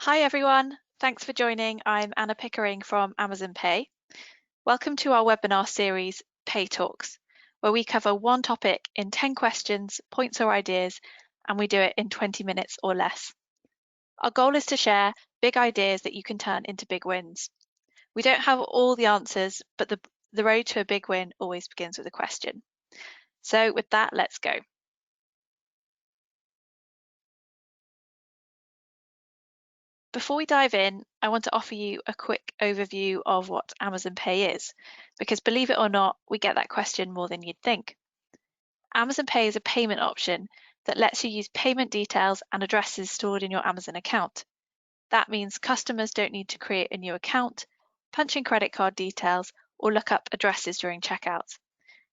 Hi everyone, thanks for joining. I'm Anna Pickering from Amazon Pay. Welcome to our webinar series, Pay Talks, where we cover one topic in 10 questions, points or ideas, and we do it in 20 minutes or less. Our goal is to share big ideas that you can turn into big wins. We don't have all the answers, but the road to a big win always begins with a question. So with that, let's go. Before we dive in, I want to offer you a quick overview of what Amazon Pay is, because believe it or not, we get that question more than you'd think. Amazon Pay is a payment option that lets you use payment details and addresses stored in your Amazon account. That means customers don't need to create a new account, punch in credit card details, or look up addresses during checkout.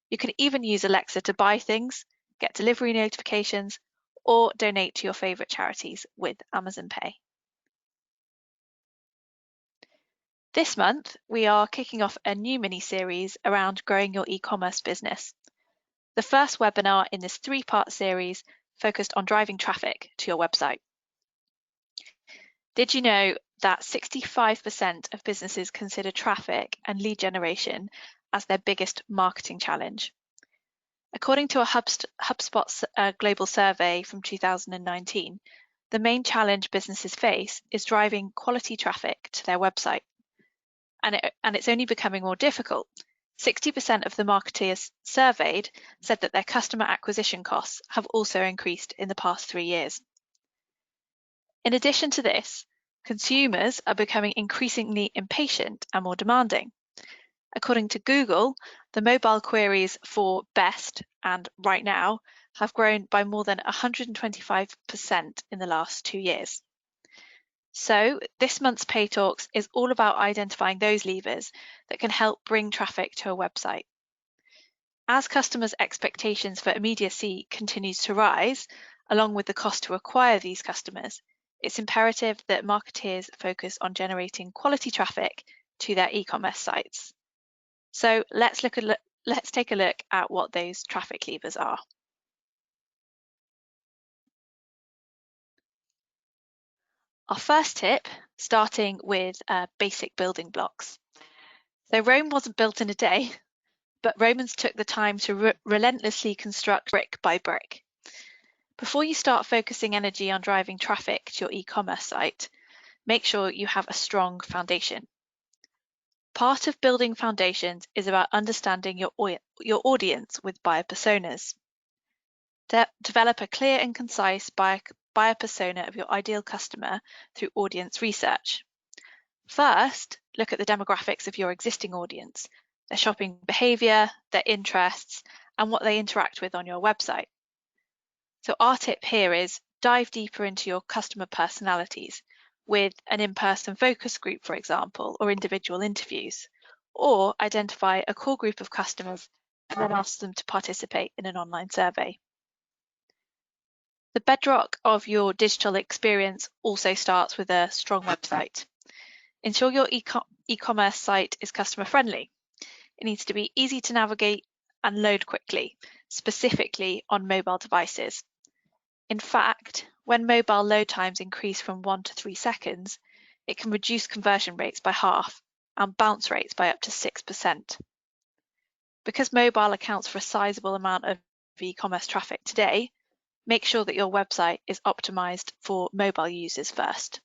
You can even use Alexa to buy things, get delivery notifications, or donate to your favorite charities with Amazon Pay. This month, we are kicking off a new mini-series around growing your e-commerce business. The first webinar in this three-part series focused on driving traffic to your website. Did you know that 65% of businesses consider traffic and lead generation as their biggest marketing challenge? According to a HubSpot global survey from 2019, the main challenge businesses face is driving quality traffic to their website. And it's only becoming more difficult. 60% of the marketeers surveyed said that their customer acquisition costs have also increased in the past 3 years. In addition to this, consumers are becoming increasingly impatient and more demanding. According to Google, the mobile queries for best and right now have grown by more than 125% in the last 2 years. So this month's Pay Talks is all about identifying those levers that can help bring traffic to a website. As customers' expectations for immediacy continues to rise, along with the cost to acquire these customers, it's imperative that marketeers focus on generating quality traffic to their e-commerce sites. So let's take a look at what those traffic levers are. Our first tip, starting with basic building blocks. So Rome wasn't built in a day, but Romans took the time to relentlessly construct brick by brick. Before you start focusing energy on driving traffic to your e-commerce site, make sure you have a strong foundation. Part of building foundations is about understanding your audience with buyer personas. Develop a clear and concise buyer persona of your ideal customer through audience research. First, look at the demographics of your existing audience, their shopping behavior, their interests, and what they interact with on your website. So our tip here is dive deeper into your customer personalities with an in-person focus group, for example, or individual interviews, or identify a core group of customers and then ask them to participate in an online survey. The bedrock of your digital experience also starts with a strong website. Ensure your e-commerce site is customer friendly. It needs to be easy to navigate and load quickly, specifically on mobile devices. In fact, when mobile load times increase from 1 to 3 seconds, it can reduce conversion rates by half and bounce rates by up to 6%. Because mobile accounts for a sizable amount of e-commerce traffic today, make sure that your website is optimized for mobile users first.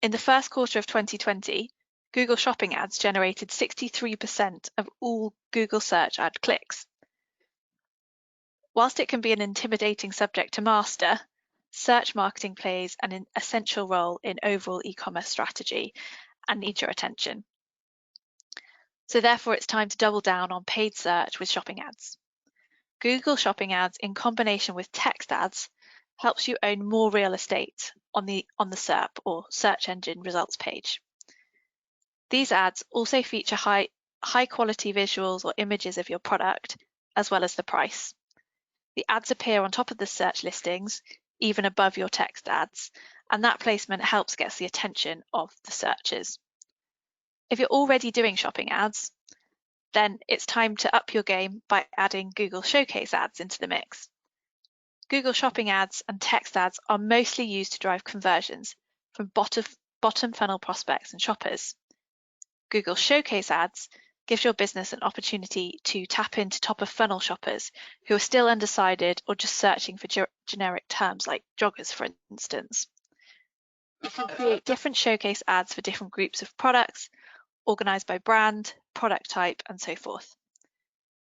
In the first quarter of 2020, Google Shopping ads generated 63% of all Google search ad clicks. Whilst it can be an intimidating subject to master, search marketing plays an essential role in overall e-commerce strategy and needs your attention. So therefore, it's time to double down on paid search with shopping ads. Google Shopping ads in combination with text ads helps you own more real estate on the SERP or search engine results page. These ads also feature high quality visuals or images of your product, as well as the price. The ads appear on top of the search listings, even above your text ads, and that placement helps get the attention of the searchers. If you're already doing shopping ads, then it's time to up your game by adding Google Showcase ads into the mix. Google Shopping ads and text ads are mostly used to drive conversions from bottom funnel prospects and shoppers. Google Showcase ads gives your business an opportunity to tap into top of funnel shoppers who are still undecided or just searching for generic terms like joggers, for instance. You can create different showcase ads for different groups of products, organized by brand, product type, and so forth.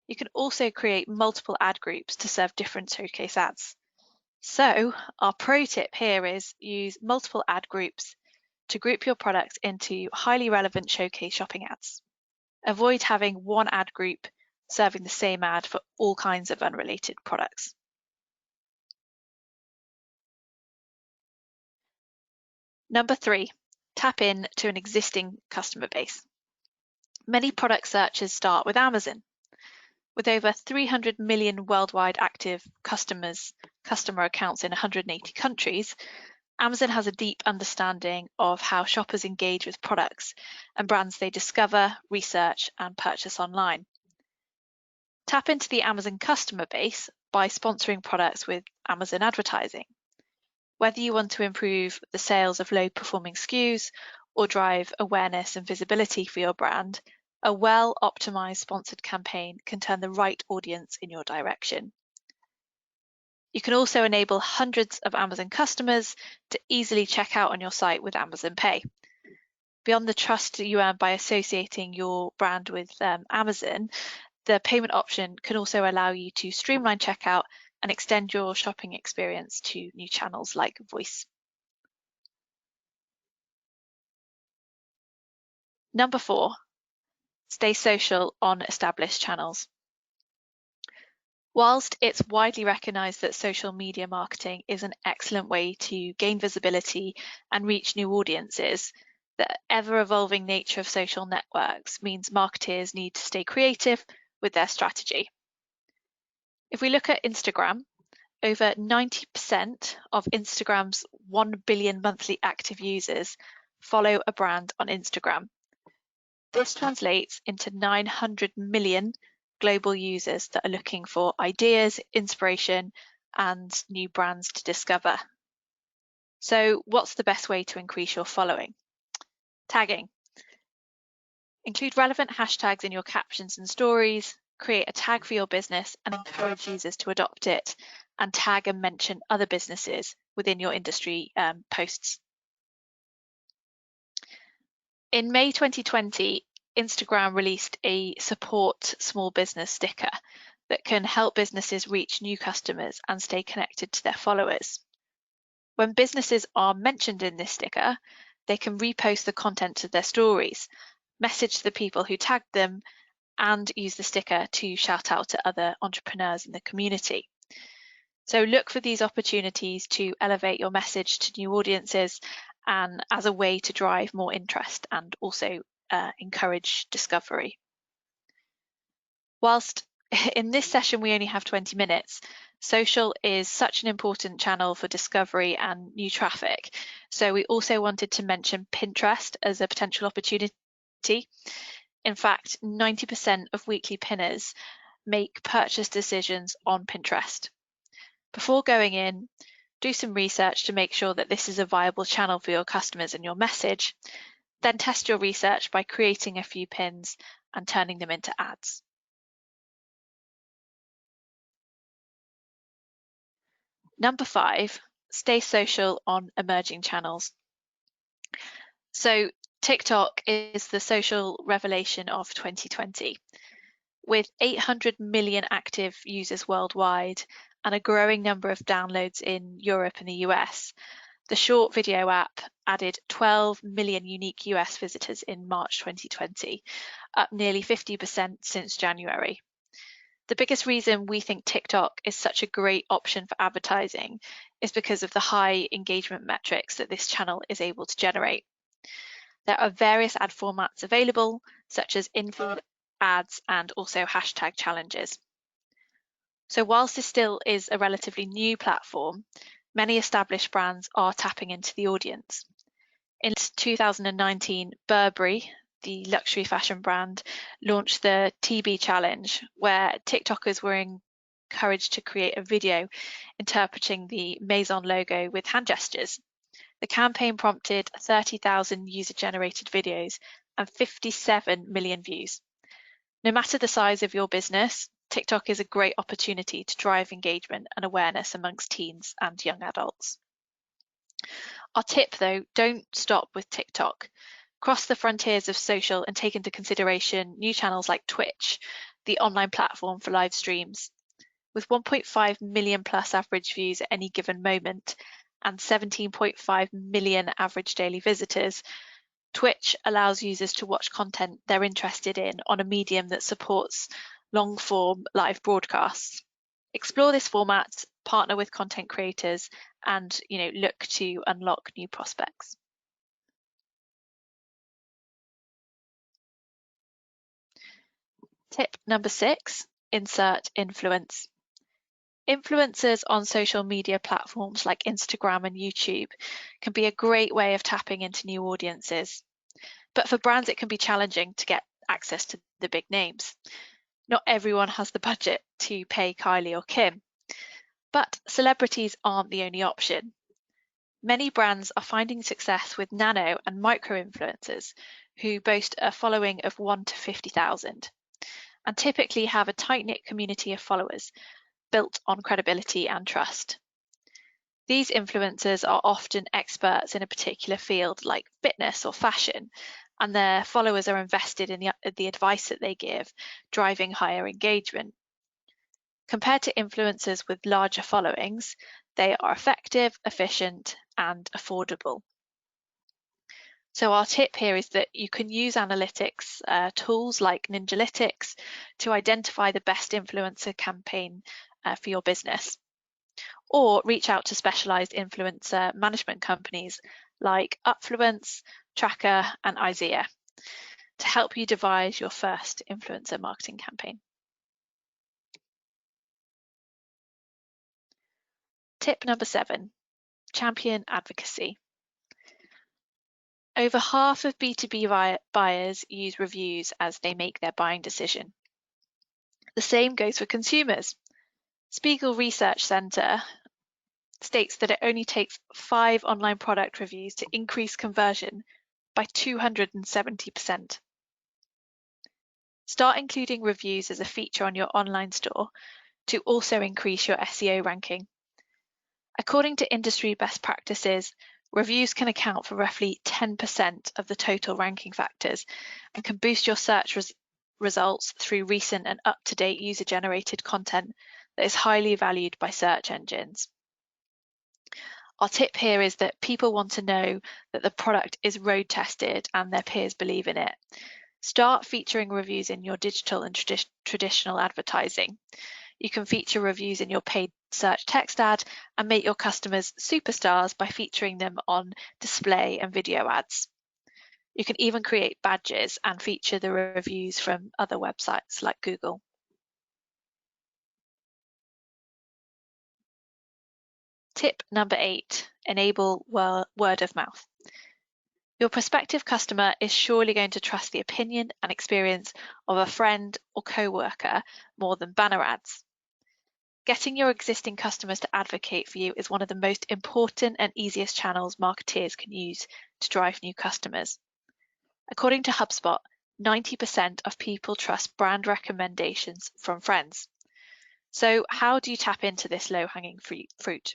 You can also create multiple ad groups to serve different showcase ads. So our pro tip here is use multiple ad groups to group your products into highly relevant showcase shopping ads. Avoid having one ad group serving the same ad for all kinds of unrelated products. Number 3, tap in to an existing customer base. Many product searches start with Amazon. With over 300 million worldwide active customer accounts in 180 countries, Amazon has a deep understanding of how shoppers engage with products and brands they discover, research, and purchase online. Tap into the Amazon customer base by sponsoring products with Amazon advertising. Whether you want to improve the sales of low-performing SKUs or drive awareness and visibility for your brand, a well-optimized sponsored campaign can turn the right audience in your direction. You can also enable hundreds of Amazon customers to easily check out on your site with Amazon Pay. Beyond the trust you earn by associating your brand with Amazon, the payment option can also allow you to streamline checkout and extend your shopping experience to new channels like voice. Number 4, stay social on established channels. Whilst it's widely recognised that social media marketing is an excellent way to gain visibility and reach new audiences, the ever-evolving nature of social networks means marketers need to stay creative with their strategy. If we look at Instagram, over 90% of Instagram's 1 billion monthly active users follow a brand on Instagram. This translates into 900 million global users that are looking for ideas, inspiration, and new brands to discover. So what's the best way to increase your following? Tagging. Include relevant hashtags in your captions and stories, create a tag for your business and encourage users to adopt it, and tag and mention other businesses within your industry posts. In May 2020, Instagram released a support small business sticker that can help businesses reach new customers and stay connected to their followers. When businesses are mentioned in this sticker, they can repost the content of their stories, message the people who tagged them, and use the sticker to shout out to other entrepreneurs in the community. So look for these opportunities to elevate your message to new audiences and as a way to drive more interest and also encourage discovery. Whilst in this session we only have 20 minutes, social is such an important channel for discovery and new traffic. So we also wanted to mention Pinterest as a potential opportunity. In fact, 90% of weekly pinners make purchase decisions on Pinterest. Before going in, do some research to make sure that this is a viable channel for your customers and your message. Then test your research by creating a few pins and turning them into ads. Number 5, stay social on emerging channels. So TikTok is the social revelation of 2020. With 800 million active users worldwide and a growing number of downloads in Europe and the US, the short video app added 12 million unique US visitors in March 2020, up nearly 50% since January. The biggest reason we think TikTok is such a great option for advertising is because of the high engagement metrics that this channel is able to generate. There are various ad formats available, such as in-feed ads and also hashtag challenges. So whilst this still is a relatively new platform, many established brands are tapping into the audience. In 2019, Burberry, the luxury fashion brand, launched the TB Challenge, where TikTokers were courage to create a video interpreting the Maison logo with hand gestures. The campaign prompted 30,000 user-generated videos and 57 million views. No matter the size of your business, TikTok is a great opportunity to drive engagement and awareness amongst teens and young adults. Our tip, though, don't stop with TikTok. Cross the frontiers of social and take into consideration new channels like Twitch, the online platform for live streams. With 1.5 million plus average views at any given moment and 17.5 million average daily visitors, Twitch allows users to watch content they're interested in on a medium that supports long-form live broadcasts. Explore this format, partner with content creators, and look to unlock new prospects. Tip number 6, insert influence. Influencers on social media platforms like Instagram and YouTube can be a great way of tapping into new audiences. But for brands, it can be challenging to get access to the big names. Not everyone has the budget to pay Kylie or Kim. But celebrities aren't the only option. Many brands are finding success with nano and micro influencers who boast a following of 1 to 50,000 and typically have a tight-knit community of followers built on credibility and trust. These influencers are often experts in a particular field like fitness or fashion, and their followers are invested in the advice that they give, driving higher engagement. Compared to influencers with larger followings, they are effective, efficient, and affordable. So our tip here is that you can use analytics tools like Ninjalytics to identify the best influencer campaign for your business, or reach out to specialized influencer management companies like Upfluence, Tracker, and IZEA to help you devise your first influencer marketing campaign. Tip number 7, champion advocacy. Over half of B2B buyers use reviews as they make their buying decision. The same goes for consumers. Spiegel Research Center states that it only takes 5 online product reviews to increase conversion by 270%. Start including reviews as a feature on your online store to also increase your SEO ranking. According to industry best practices, reviews can account for roughly 10% of the total ranking factors and can boost your search results through recent and up-to-date user-generated content that is highly valued by search engines. Our tip here is that people want to know that the product is road tested and their peers believe in it. Start featuring reviews in your digital and traditional advertising. You can feature reviews in your paid search text ad and make your customers superstars by featuring them on display and video ads. You can even create badges and feature the reviews from other websites like Google. Tip number 8, enable word of mouth. Your prospective customer is surely going to trust the opinion and experience of a friend or co-worker more than banner ads. Getting your existing customers to advocate for you is one of the most important and easiest channels marketeers can use to drive new customers. According to HubSpot, 90% of people trust brand recommendations from friends. So how do you tap into this low-hanging fruit?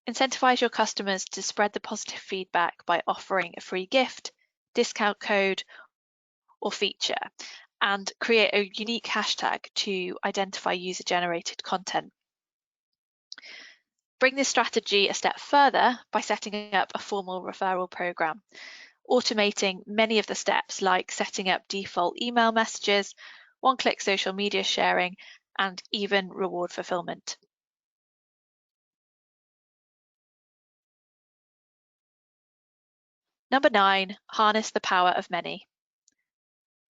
Incentivize your customers to spread the positive feedback by offering a free gift, discount code, or feature, and create a unique hashtag to identify user-generated content. Bring this strategy a step further by setting up a formal referral program, automating many of the steps like setting up default email messages, one-click social media sharing, and even reward fulfillment. Number 9, harness the power of many.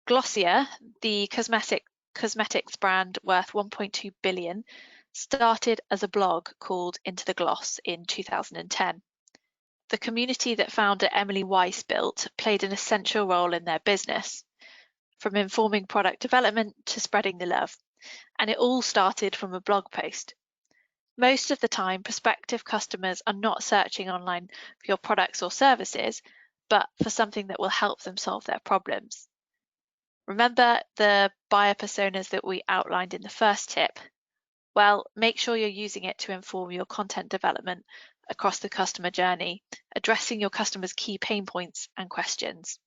Glossier, the cosmetics brand worth 1.2 billion, started as a blog called Into the Gloss in 2010. The community that founder Emily Weiss built played an essential role in their business, from informing product development to spreading the love. and it all started from a blog post. Most of the time, prospective customers are not searching online for your products or services, but for something that will help them solve their problems. Remember the buyer personas that we outlined in the first tip? Well, make sure you're using it to inform your content development across the customer journey, addressing your customers' key pain points and questions.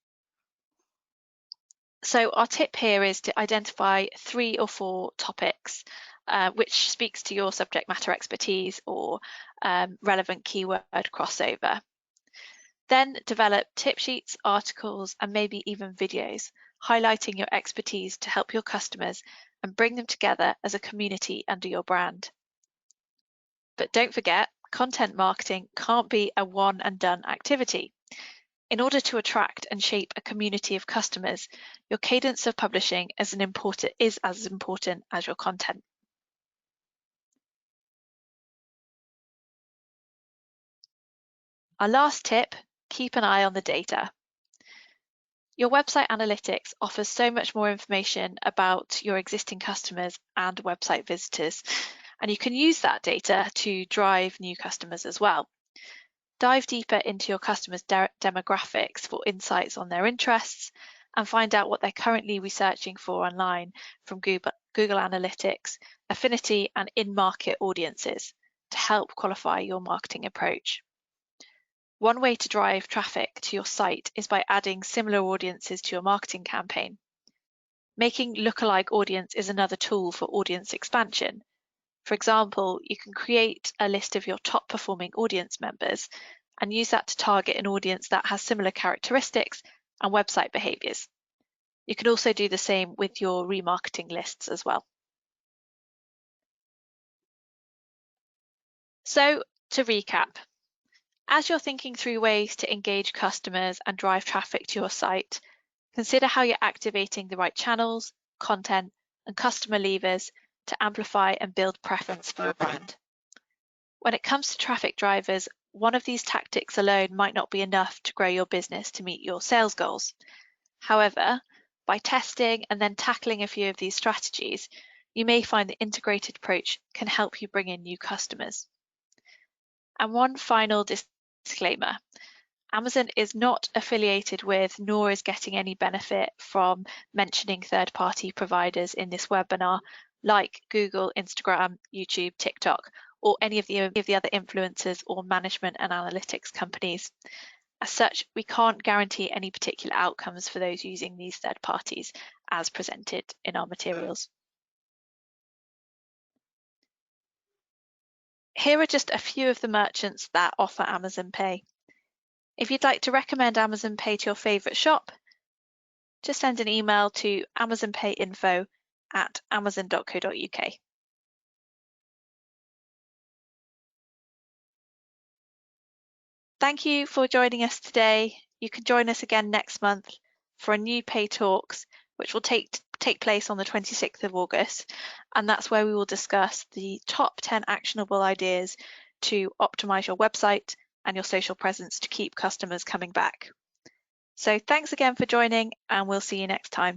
So our tip here is to identify 3 or 4 topics which speaks to your subject matter expertise or relevant keyword crossover. Then develop tip sheets, articles, and maybe even videos, highlighting your expertise to help your customers and bring them together as a community under your brand. But don't forget, content marketing can't be a one and done activity. In order to attract and shape a community of customers, your cadence of publishing is as important as your content. Our last tip, keep an eye on the data. Your website analytics offers so much more information about your existing customers and website visitors, and you can use that data to drive new customers as well. Dive deeper into your customers' demographics for insights on their interests and find out what they're currently researching for online from Google Analytics, affinity and in-market audiences to help qualify your marketing approach. One way to drive traffic to your site is by adding similar audiences to your marketing campaign. Making lookalike audience is another tool for audience expansion. For example, you can create a list of your top performing audience members and use that to target an audience that has similar characteristics and website behaviors. You can also do the same with your remarketing lists as well. So to recap, as you're thinking through ways to engage customers and drive traffic to your site, consider how you're activating the right channels, content, and customer levers to amplify and build preference for your brand. When it comes to traffic drivers, one of these tactics alone might not be enough to grow your business to meet your sales goals. However, by testing and then tackling a few of these strategies, you may find the integrated approach can help you bring in new customers. And one final disclaimer. Amazon is not affiliated with, nor is getting any benefit from mentioning third-party providers in this webinar, like Google, Instagram, YouTube, TikTok, or any of the other influencers or management and analytics companies. As such, we can't guarantee any particular outcomes for those using these third parties as presented in our materials. Here are just a few of the merchants that offer Amazon Pay. If you'd like to recommend Amazon Pay to your favourite shop, just send an email to amazonpayinfo@amazon.co.uk. Thank you for joining us today. You can join us again next month for a new Pay Talks, which will take place on the 26th of August. And that's where we will discuss the top 10 actionable ideas to optimize your website and your social presence to keep customers coming back. So thanks again for joining, and we'll see you next time.